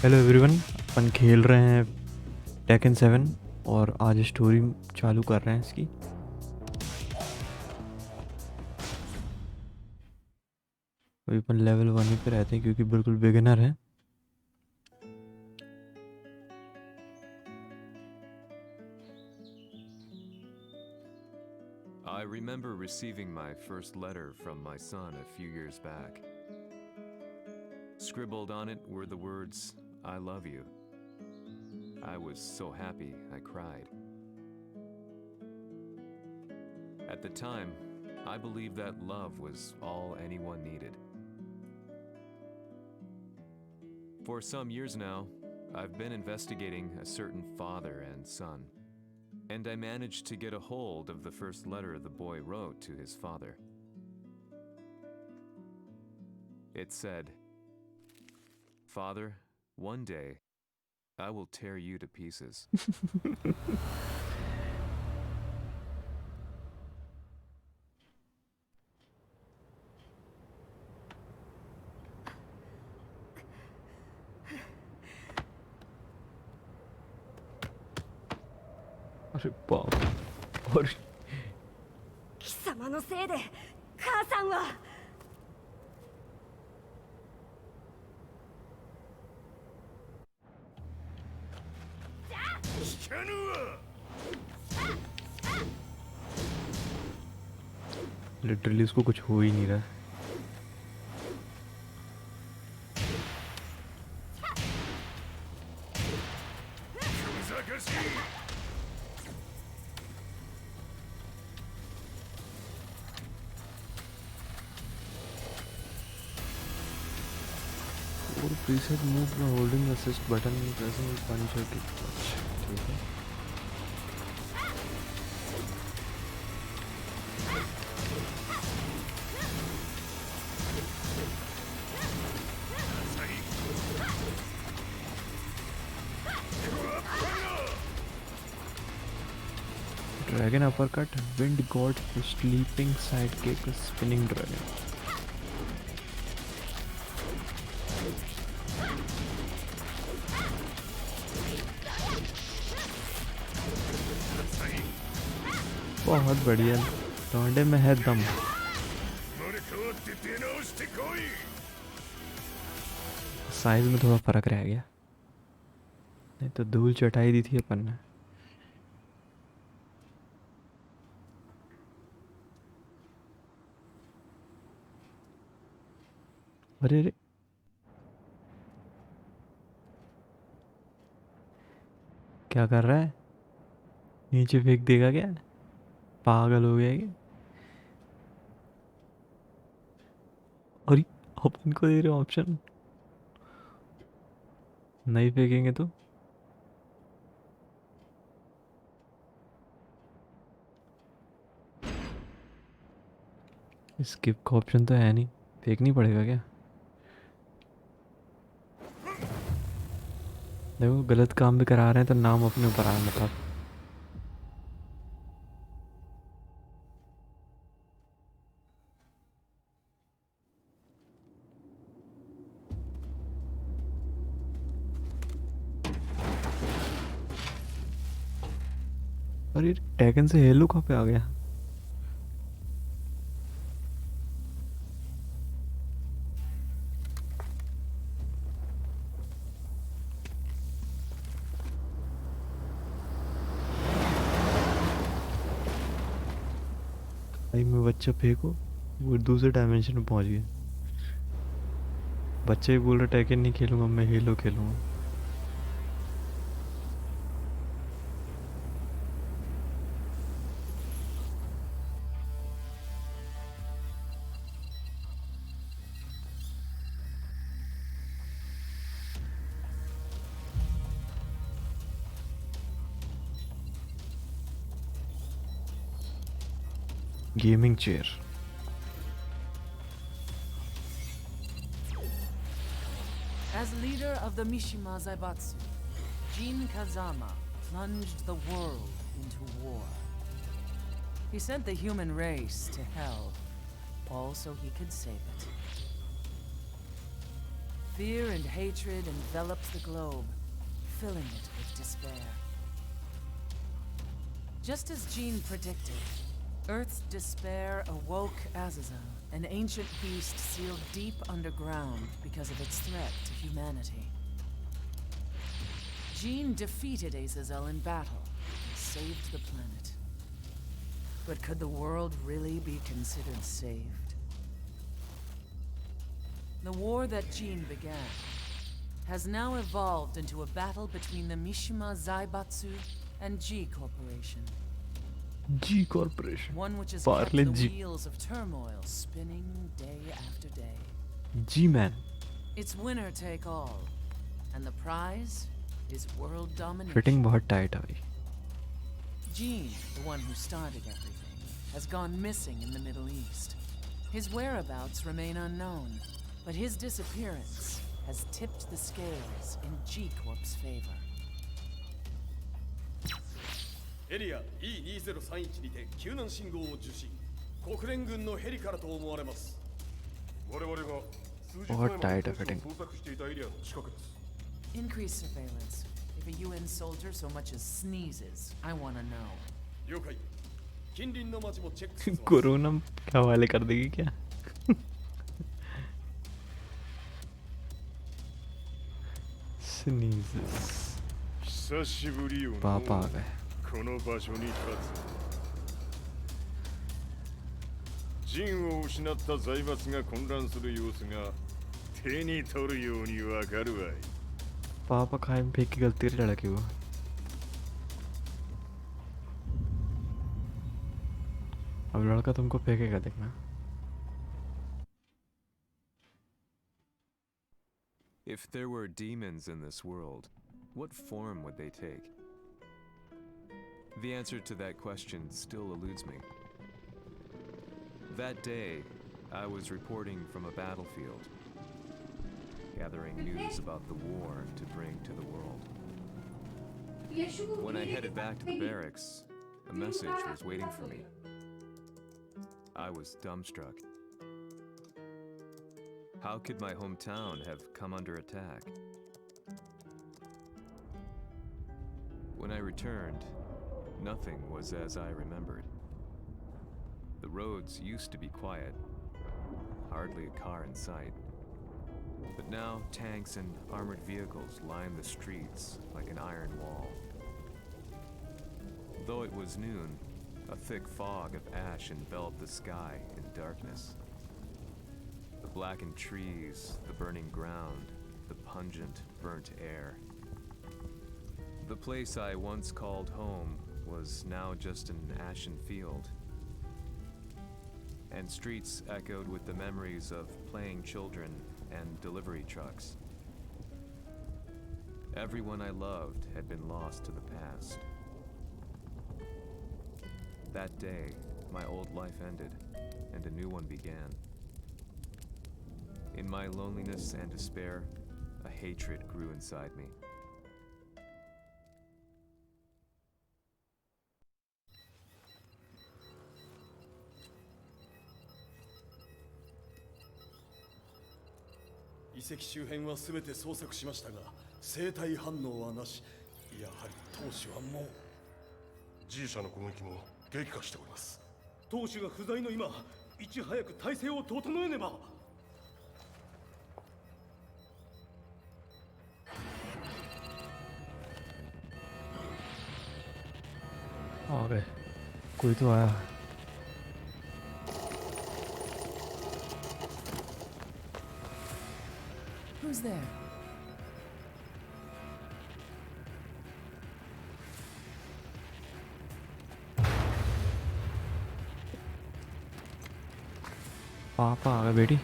Hello everyone, अपन खेल रहे हैं टेकन 7 और आज स्टोरी चालू कर रहे हैं इसकी। अभी अपन लेवल 1 ही पे रहते हैं क्योंकि बिल्कुल बिगिनर है। I remember receiving my first letter from my son a few years back. Scribbled on it were the words, "I love you." I was so happy I cried. At the time, I believed that love was all anyone needed. For some years now, I've been investigating a certain father and son, and I managed to get a hold of the first letter the boy wrote to his father. It said, "Father, one day, I will tear you to pieces." अरे बाप। और 貴様のせいで母さんは。लिटरली इसको कुछ हो ही नहीं रहा है। और preset move by holding the assist button and pressing the punch or kick. ठीक है। Dragon uppercut, wind god, sleeping sidekick, spinning dragon. बहुत बढ़िया, लौंडे में है दम। साइज में थोड़ा फर्क रह गया, नहीं तो धूल चटाई दी थी अपन ने। अरे अरे, क्या कर रहा है? नीचे फेंक देगा क्या? पागल हो गया क्या? और अपन को दे रहे ऑप्शन, नहीं फेंकेंगे तो? स्किप का ऑप्शन तो है नहीं, फेंकनी पड़ेगा क्या? देखो गलत काम भी करा रहे हैं तो नाम अपने ऊपर आया मतलब। अरे टैगन से हेलो कहाँ पे आ गया? भाई मैं बच्चा फेंको, वो दूसरे डायमेंशन में पहुंच गया। बच्चे ही बोल रहे टैगन नहीं खेलूंगा, मैं हेलो खेलूंगा। Gaming chair. As leader of the Mishima Zaibatsu, Jin Kazama plunged the world into war. He sent the human race to hell, all so he could save it. Fear and hatred enveloped the globe, filling it with despair. Just as Jean predicted, Earth's despair awoke Azazel, an ancient beast sealed deep underground because of its threat to humanity. Jean defeated Azazel in battle and saved the planet. But could the world really be considered saved? The war that Jean began has now evolved into a battle between the Mishima Zaibatsu and G Corporation. G Corporation. One which has Parle kept the G. wheels of turmoil spinning day after day. G-Man. It's winner take all, and the prize is world domination. Fitting बहुत tight है भाई. Jean, the one who started everything, has gone missing in the Middle East. His whereabouts remain unknown, but his disappearance has tipped the scales in G-Corp's favor. エリア E2031 にて救難信号を受信。国連軍のヘリからと思われます。我々が数日前まで捜索していたエリアの近くです。 Increase surveillance. If a UN soldier so much as sneezes, I want to know. 了解。近隣の町もチェックします。 corona के हवाले कर देगी क्या? Sneezes. 久しぶりよな。 पापा आ गए. この場所に立つ。陣を失った財閥が混乱する様子が手に取るようにわかるわい。 पापा खाए में फेंक की गलती से लड़के हुआ. अब लड़का तुमको फेंकेगा देखना. If there were demons in this world, what form would they take? The answer to that question still eludes me. That day, I was reporting from a battlefield, gathering news about the war to bring to the world. When I headed back to the barracks, a message was waiting for me. I was dumbstruck. How could my hometown have come under attack? When I returned, nothing was as I remembered. The roads used to be quiet, hardly a car in sight. But now tanks and armored vehicles line the streets like an iron wall. Though it was noon, a thick fog of ash enveloped the sky in darkness. The blackened trees, the burning ground, the pungent, burnt air. The place I once called home was now just an ashen field. And streets echoed with the memories of playing children and delivery trucks. Everyone I loved had been lost to the past. That day, my old life ended, and a new one began. In my loneliness and despair, a hatred grew inside me. The 遺跡周辺はすべて捜索しましたが、生体反応はなし。やはり当主はもう G 社の攻撃も激化しております。当主が不在の今、いち早く体制を整えねば。 आ गए. कोई तो आया. Who's there? पापा आ गए बेटी.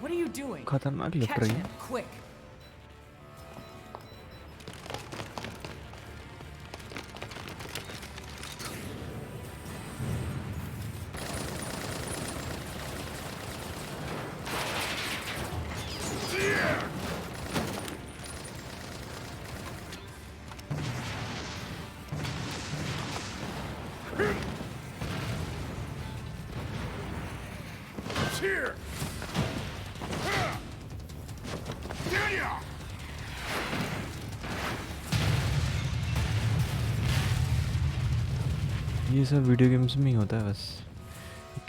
What are you doing? खतरनाक लग Catch रही him, है. quick! Here! ये सब वीडियो गेम्स में ही होता है बस,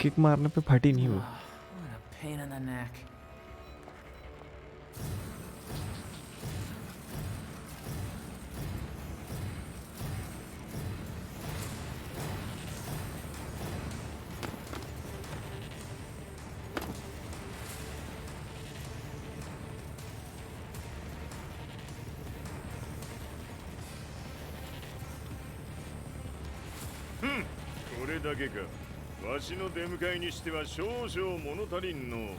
किक मारने पे फटी नहीं वो। What a pain in the neck. Hmm. これだけか。わしの出迎えにしては少々物足りんの。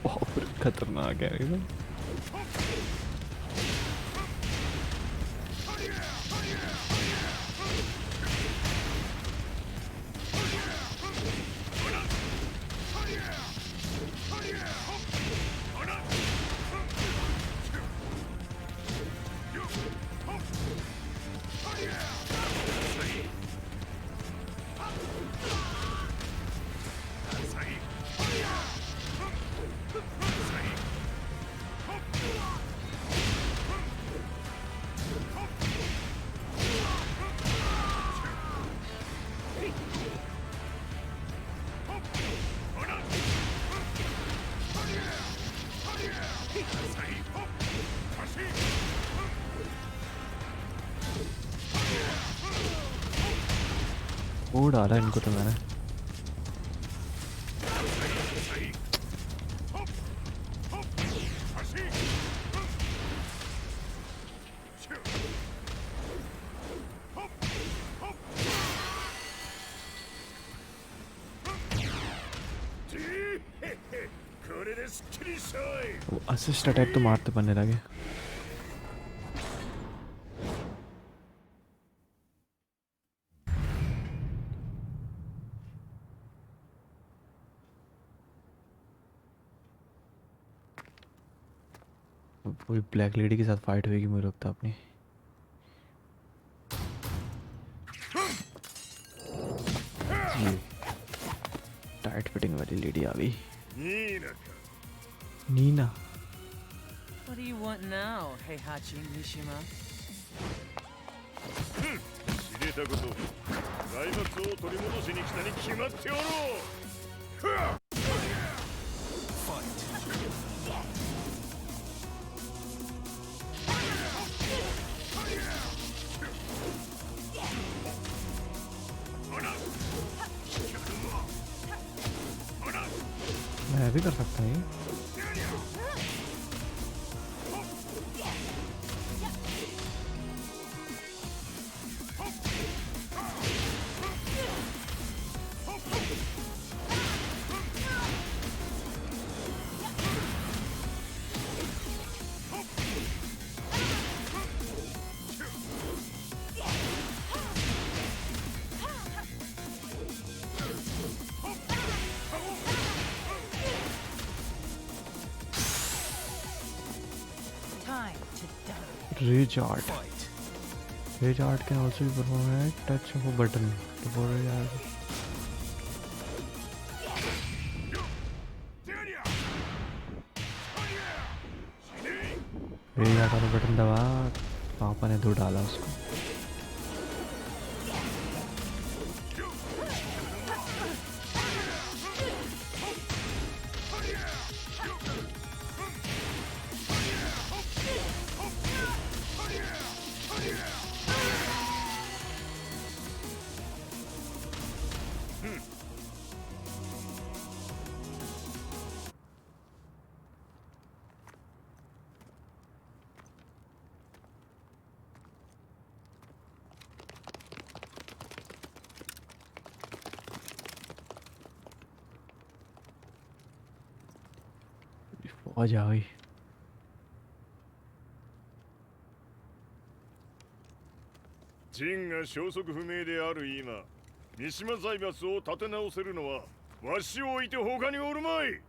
बहुत खतरनाक है ये। वो डाला इनको तो मैंने। वो असिस्ट अटैक तो मारते बनने लगे। वही ब्लैक लेडी के साथ फाइट होगी मुझे लगता है अपनी। टाइट फिटिंग वाली लेडी आ गई। Neena. What do you want now, Heihachi Mishima? 知れたこと。財物を取り戻しに来たに決まっておろう。मैं भी कर सकता हूँ। Rage art. Rage art can also be performed at touch of a button. Before rage art. Rage art वाला बटन दबा, पापा ने दो डाला उसको। फौज आ गई। ジンが消息不明である今、三島財閥を立て直せるのはわしを置いて他におるまい。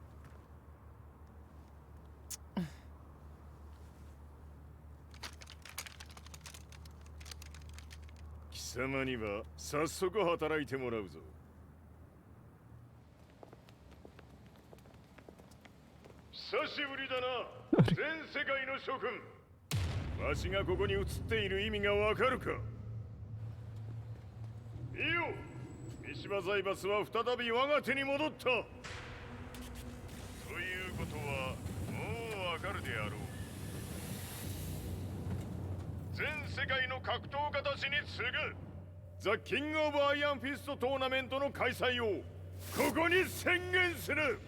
貴様には早速働いてもらうぞ。久しぶりだな、全世界の諸君。わしがここに映っている意味がわかるか。いいよ、三島財閥は再び我が手に戻った。ということはもうわかるであろう。全世界の格闘家たちに次ぐザ・キング・オブ・アイアンフィストトーナメントの開催をここに宣言する。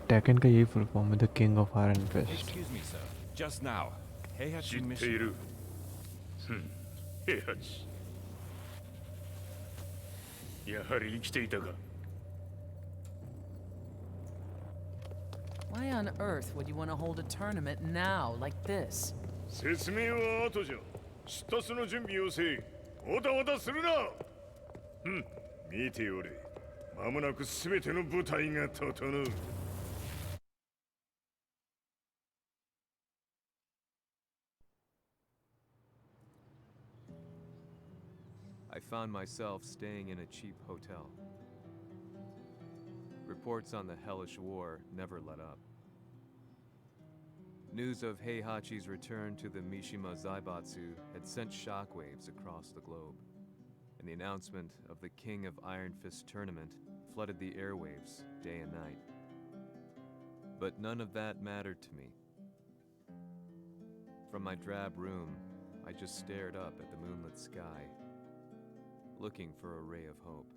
टेकन का यही फुल फॉर्म है, the king of iron fist. Excuse me, sir. Just now, Heihachi 知ってい Mishima. る。平八。やはり生きていたか。 Why on earth would you want to hold a tournament now, like this? 説明は後じゃ。出立の準備をせい。おたおたするな。見ておれ。間もなく全ての部隊が整う。 I found myself staying in a cheap hotel. Reports on the hellish war never let up. News of Heihachi's return to the Mishima Zaibatsu had sent shockwaves across the globe, and the announcement of the King of Iron Fist tournament flooded the airwaves day and night. But none of that mattered to me. From my drab room, I just stared up at the moonlit sky, looking for a ray of hope.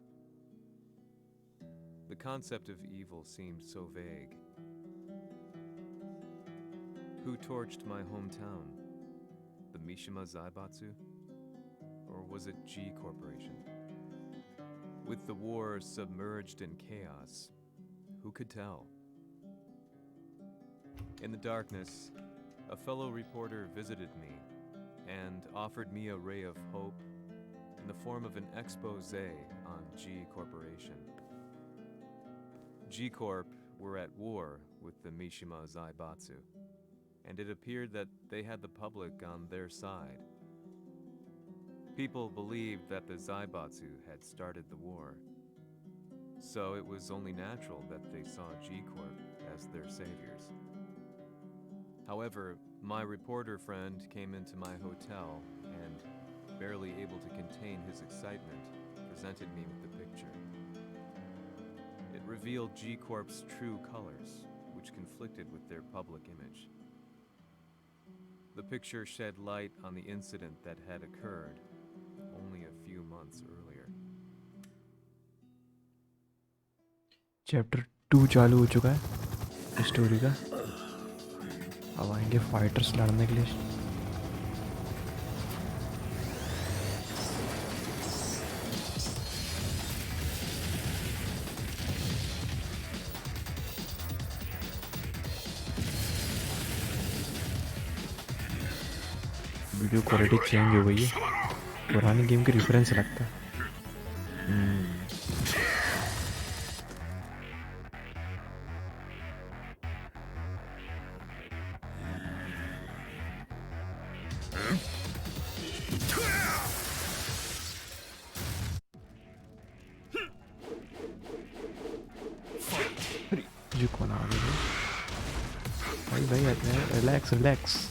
The concept of evil seemed so vague. Who torched my hometown? The Mishima Zaibatsu? Or was it G Corporation? With the war submerged in chaos, who could tell? In the darkness, a fellow reporter visited me and offered me a ray of hope in the form of an expose on G Corporation. G Corp were at war with the Mishima Zaibatsu, and it appeared that they had the public on their side. People believed that the Zaibatsu had started the war, so it was only natural that they saw G Corp as their saviors. However, my reporter friend came into my hotel and, barely able to contain his excitement, presented me with the picture. It revealed G Corp's true colors, which conflicted with their public image. The picture shed light on the incident that had occurred only a few months earlier. Chapter 2 चालू हो चुका है story का। अब आएंगे fighters लड़ने के लिए। वीडियो क्वालिटी चेंज हो गई है, पुरानी गेम की रेफरेंस लगता है। जी कौन आ गया भाई? भाई आते हैं, रिलैक्स रिलैक्स।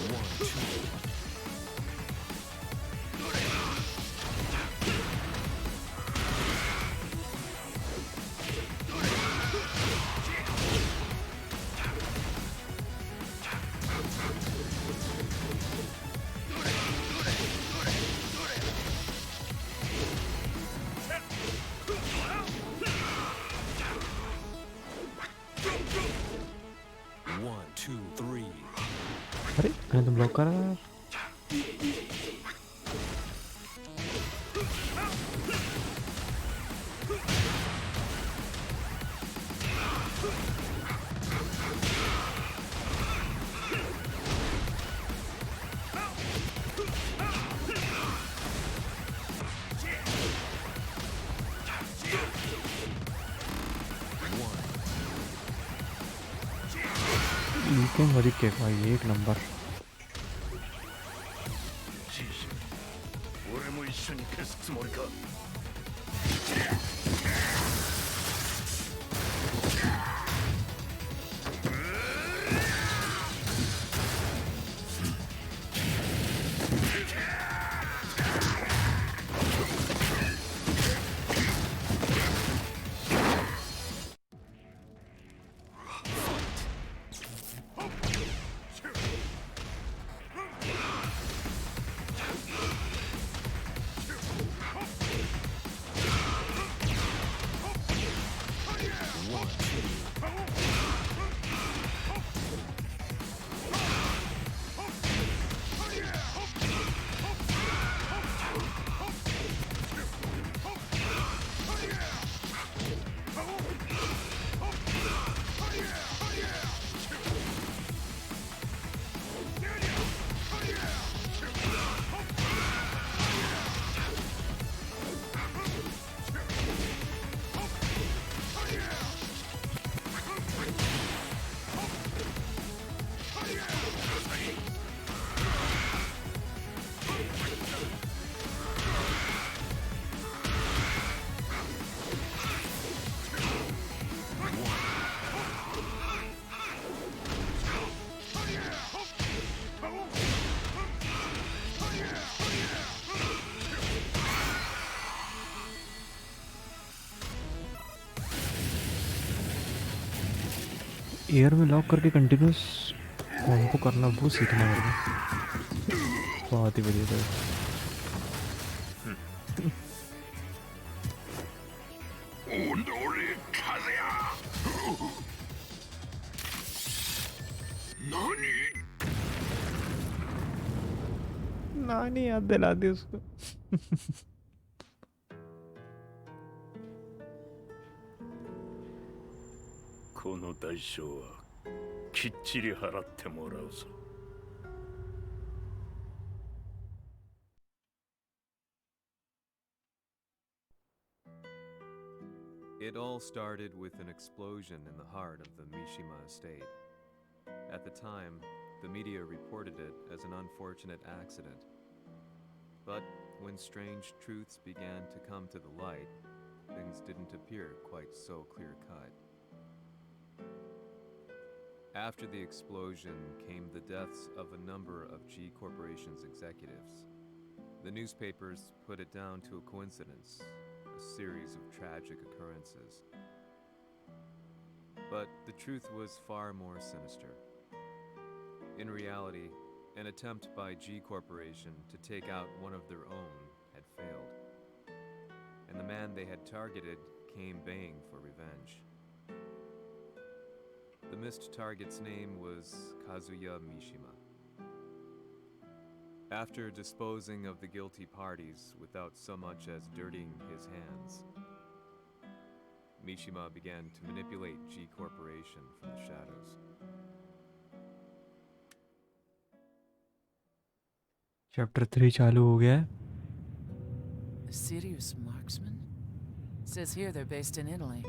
One, two. 1, 2, 3. अरे मैंने तो ब्लॉक करा था। लीकें मरी के भाई एक नंबर। 俺も一緒に消すつもりか。एयर में लॉक करके कंटिन्यूस कॉम्बो करना वो सीखना मेरे को बहुत ही बढ़िया था। नानी याद दिला दी उसको। この代償はきっちり払ってもらうぞ。 It all started with an explosion in the heart of the Mishima estate. At the time, the media reported it as an unfortunate accident. But when strange truths began to come to the light, things didn't appear quite so clear-cut. After the explosion came the deaths of a number of G Corporation's executives. The newspapers put it down to a coincidence, a series of tragic occurrences. But the truth was far more sinister. In reality, an attempt by G Corporation to take out one of their own had failed, and the man they had targeted came baying for revenge. The missed target's name was Kazuya Mishima. After disposing of the guilty parties without so much as dirtying his hands, Mishima began to manipulate G Corporation from the shadows. Chapter 3 चालू हो गया है। A serious marksman? Says here they're based in Italy.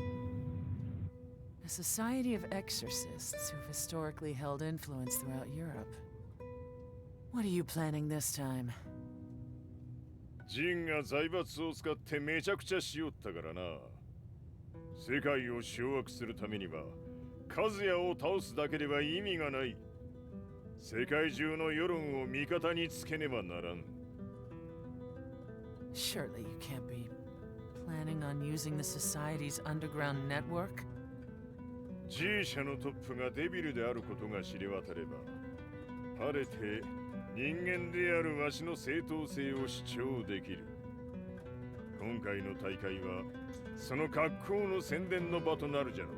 A society of exorcists who've historically held influence throughout Europe. What are you planning this time? ジンが財閥を使ってめちゃくちゃしよったからな。世界を掌握するためには、カズヤを倒すだけでは意味がない。世界中の世論を味方につけねばならん。Surely you can't be planning on using the society's underground network? G 社のトップがデビルであることが知れ渡れば、晴れて人間であるわしの正当性を主張できる。今回の大会はその格好の宣伝の場となるじゃろう。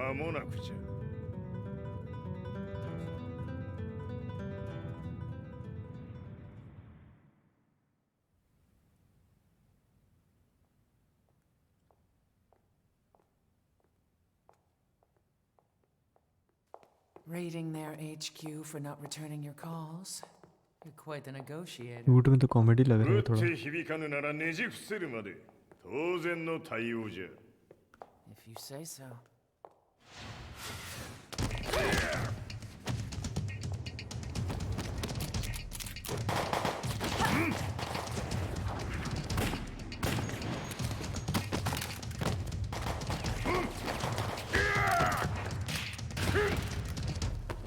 間もなくじゃ。Raiding their HQ for not returning your calls? You're quite the negotiator. Shoot में तो comedy लग रहा 打 है っ थोड़ा. て響かぬならねじ伏せるまで当然の対応じゃ。 If you say so.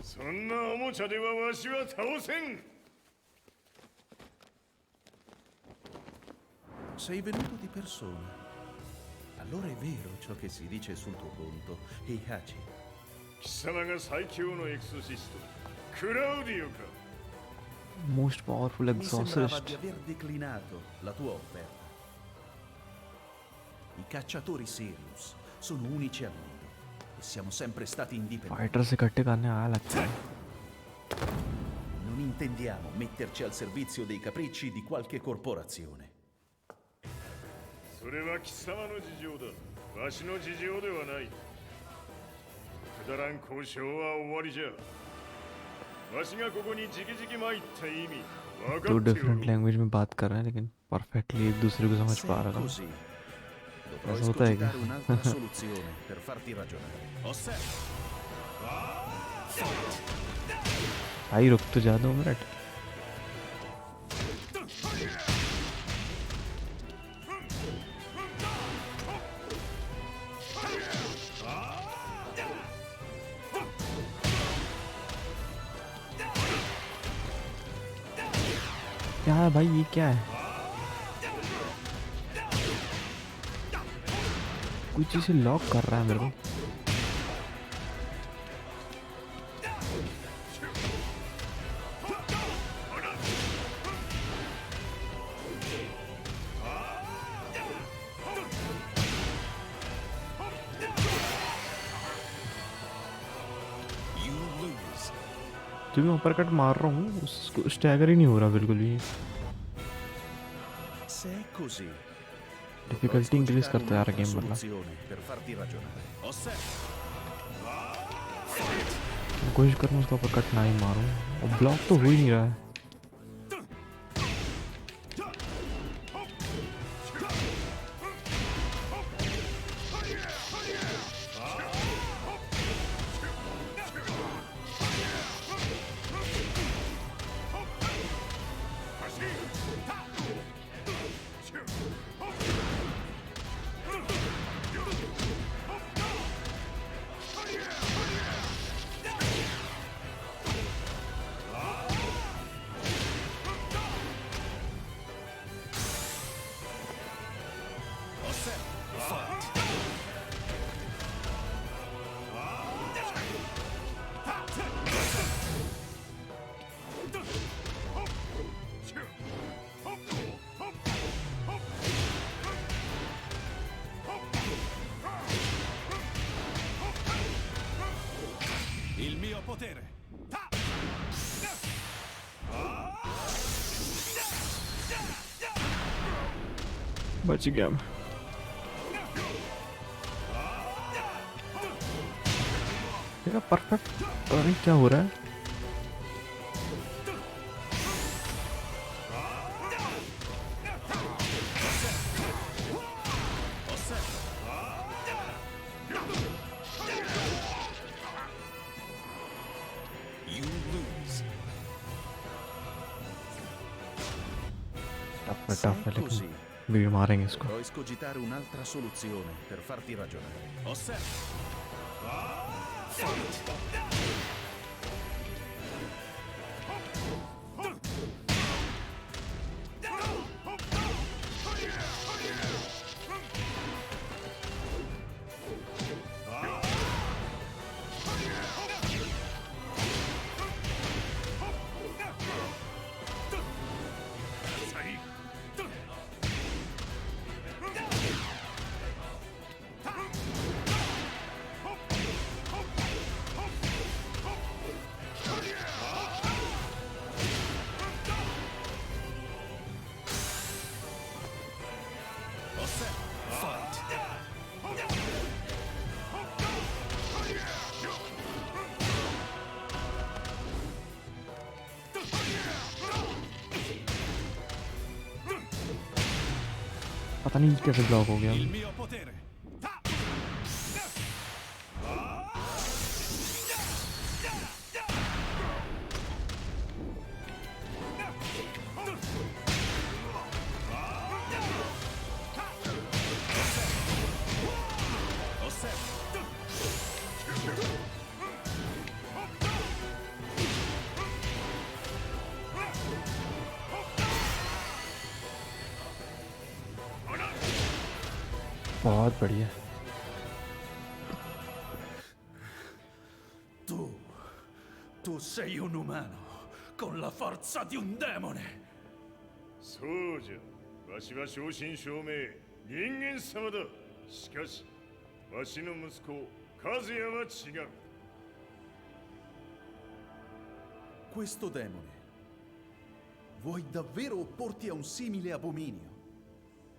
そんなおもちゃではわしは倒せん。 Sei venuto di persona. Allora è vero ciò che si dice sul tuo conto, Heihachi. 貴様が最強のエクソシストクラウディオか。 Most powerful Mi sembrava exorcist. di aver declinato la tua offerta. I cacciatori Sirius sono unici al mondo e siamo sempre stati indipendenti. Fighter से इकट्ठे करने आया लगता है. Non intendiamo metterci al servizio dei capricci di qualche corporazione. それは貴様の事情だ。わしの事情ではない。くだらん交渉は終わりじゃ。わしがここに直々参った意味分か दो ってお different る。 language में बात कर रहे हैं लेकिन परफेक्टली एक दूसरे को समझ Se पा è रहा था. così, dovrò Cosa vuoi escogitare un'altra soluzione per farti ragionare. भाई रुक तो जा 2 मिनट. क्या है भाई, ये क्या है? कुछ इसे लॉक कर रहा है मेरे को. जो मैं ऊपर कट मार रहा हूँ उसको स्टैगर ही नहीं हो रहा बिल्कुल भी. Se è così, डिफिकल्टी इंक्रीज करता जा रहा है गेम मतलब. soluzione per farti ragionare. मैं कोशिश करूँ उसका ऊपर कट ना ही मारूँ. और ब्लॉक तो हो ही नहीं रहा है. Il mio potere. बच गया मैं. देखा परफेक्ट. पता नहीं क्या हो रहा है. You lose. टफ Se है è così, लेकिन भीड़ मारेंगे इसको. dovrò escogitare un'altra soluzione per farti ragionare. पता नहीं कैसे ब्लॉक हो गया। Il mio potere. बहुत बढ़िया। Tu sei un umano con la forza di un demone. そうじゃ。わしは正真正銘人間様だ。しかしわしの息子和也は違う。 Questo demone vuoi davvero opporti a un simile abominio?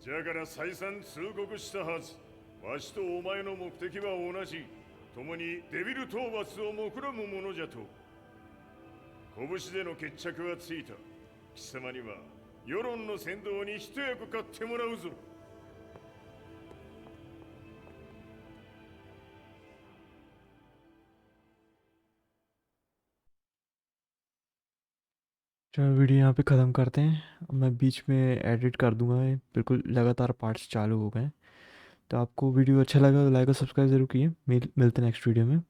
じゃから再三通告したはず。わしとお前の目的は同じ。共にデビル討伐を目論むものじゃと。拳での決着はついた。貴様には世論の先導に一役買ってもらうぞ。 चलो वीडियो यहाँ पे ख़त्म करते हैं। अब मैं बीच में एडिट कर दूंगा, ये बिल्कुल लगातार पार्ट्स चालू हो गए। तो आपको वीडियो अच्छा लगा तो लाइक और सब्सक्राइब ज़रूर कीजिए। मिलते हैं नेक्स्ट वीडियो में।